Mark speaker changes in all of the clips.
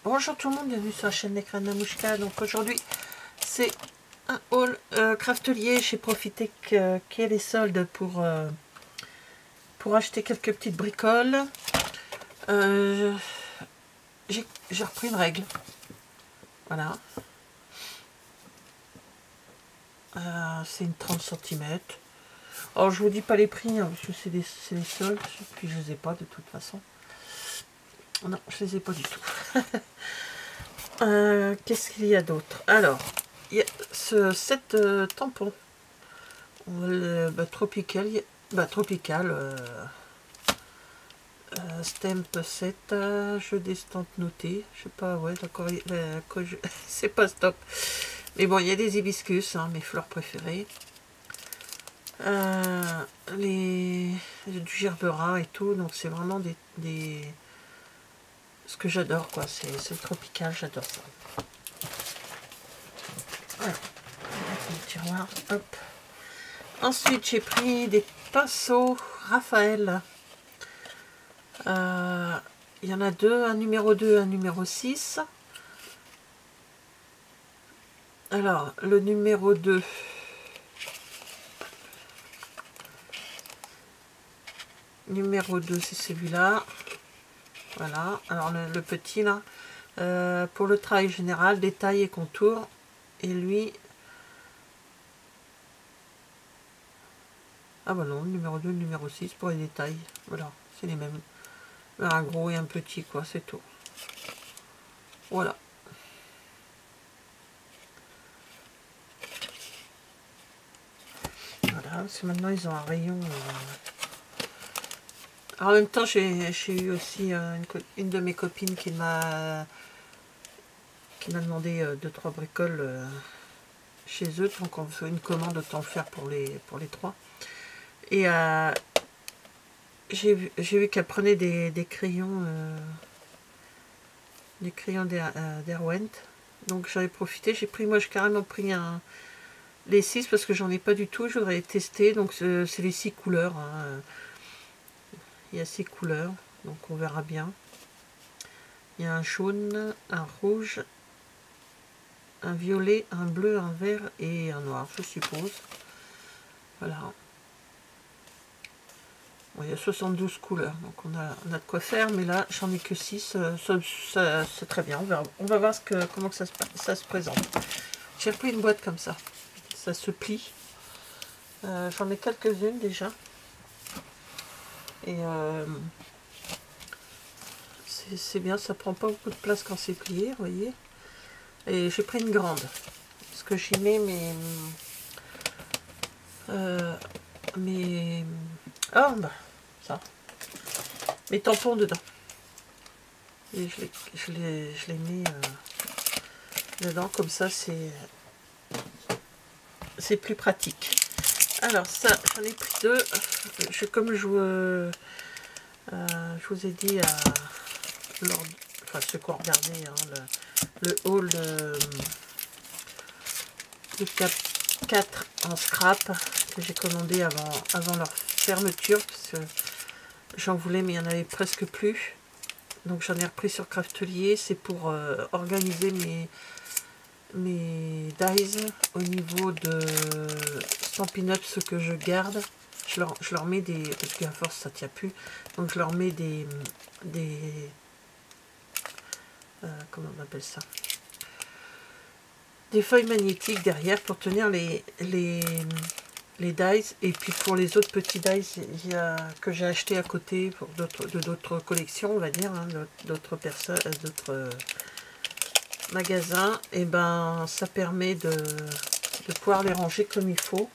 Speaker 1: Bonjour tout le monde, bienvenue sur la chaîne d'Écran Namouchka. Donc aujourd'hui c'est un haul craftelier. J'ai profité qu'il y ait les soldes pour acheter quelques petites bricoles. J'ai repris une règle. Voilà. C'est une 30 cm. Alors je vous dis pas les prix hein, parce que c'est les soldes. Puis je les ai pas de toute façon. Non, je les ai pas du tout. Qu'est-ce qu'il y a d'autre? Alors, il y a ce set tampon tropical, stamp set, jeu d'estampes notées. Je sais pas, ouais, d'accord, c'est pas stop. Mais bon, il y a des hibiscus, hein, mes fleurs préférées. Du gerbera et tout, donc c'est vraiment ce que j'adore, quoi. C'est tropical, j'adore ça. Voilà, le tiroir, hop. Ensuite, j'ai pris des pinceaux Raphaël. Il y en a deux, un numéro 2, un numéro 6. Alors, le numéro 2, c'est celui-là. Voilà, alors le petit là, pour le travail général, détail et contour. Et lui, ah bah non, le numéro 2, le numéro 6 pour les détails. Voilà, c'est les mêmes. Un gros et un petit, quoi, c'est tout. Voilà. Voilà, parce que maintenant ils ont un rayon. Alors, en même temps, j'ai eu aussi une de mes copines qui m'a demandé 2-3 bricoles chez eux. Donc on fait une commande, autant le faire pour les 3. Et j'ai vu qu'elle prenait des crayons d'Erwent. Donc j'en ai profité. Moi j'ai carrément pris les 6 parce que j'en ai pas du tout. Je voudrais les tester. Donc c'est les 6 couleurs. Hein. Il y a 6 couleurs. Donc on verra bien. Il y a un jaune, un rouge, un violet, un bleu, un vert et un noir, je suppose. Voilà. Bon, il y a 72 couleurs, donc on a de quoi faire, mais là, j'en ai que 6. C'est très bien, on va voir comment ça se présente. J'ai repris une boîte comme ça. Ça se plie. J'en ai quelques-unes déjà. Et c'est bien, ça prend pas beaucoup de place quand c'est plié, vous voyez. Et j'ai pris une grande. Parce que j'y mets mes tampons dedans. Et je les mets dedans, comme ça c'est plus pratique. Alors ça, j'en ai pris 2. Comme je vous ai dit ceux qui ont regardé hein, le haul de 4 en scrap que j'ai commandé avant leur fermeture, parce que j'en voulais mais il n'y en avait presque plus. Donc j'en ai repris sur Craftelier. C'est pour organiser mes dies au niveau de Stampin' Up, ce que je garde. Je leur mets des, parce qu'à force ça tient plus, donc je leur mets des comment on appelle ça, des feuilles magnétiques derrière pour tenir les dies. Et puis pour les autres petits dies que j'ai acheté à côté pour d'autres collections, on va dire, hein, d'autres personnes, d'autres magasins, et ben ça permet de pouvoir les ranger comme il faut.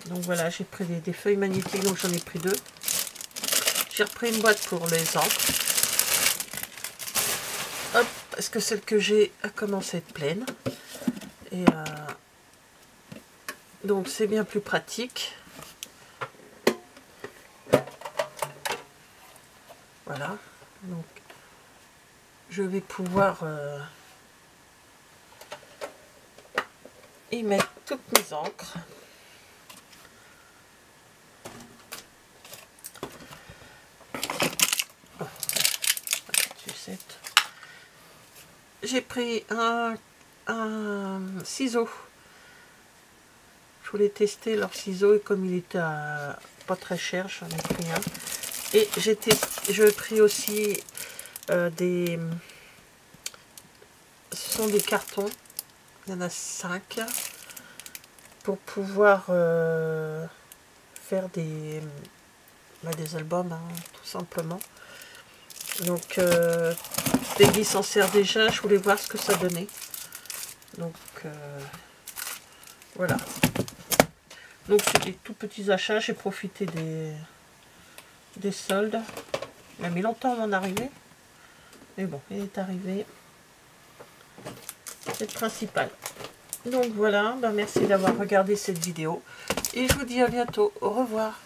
Speaker 1: Donc voilà, j'ai pris des feuilles magnétiques, donc j'en ai pris 2. J'ai repris une boîte pour les encres. Hop, parce que celle que j'ai a commencé à être pleine. Et donc c'est bien plus pratique. Voilà, donc je vais pouvoir y mettre toutes mes encres. Oh, sucette. j'ai pris un ciseau. Je voulais tester leur ciseau et comme il était pas très cher, j'en ai pris un. Et j'ai pris aussi ce sont des cartons. Il y en a 5 pour pouvoir faire des albums, hein, tout simplement. Donc Peggy s'en sert déjà, je voulais voir ce que ça donnait. Donc voilà. Donc c'est des tout petits achats, j'ai profité des soldes. Il a mis longtemps avant d'arriver. Mais bon, il est arrivé. C'est le principal. Donc voilà, ben merci d'avoir regardé cette vidéo. Et je vous dis à bientôt. Au revoir.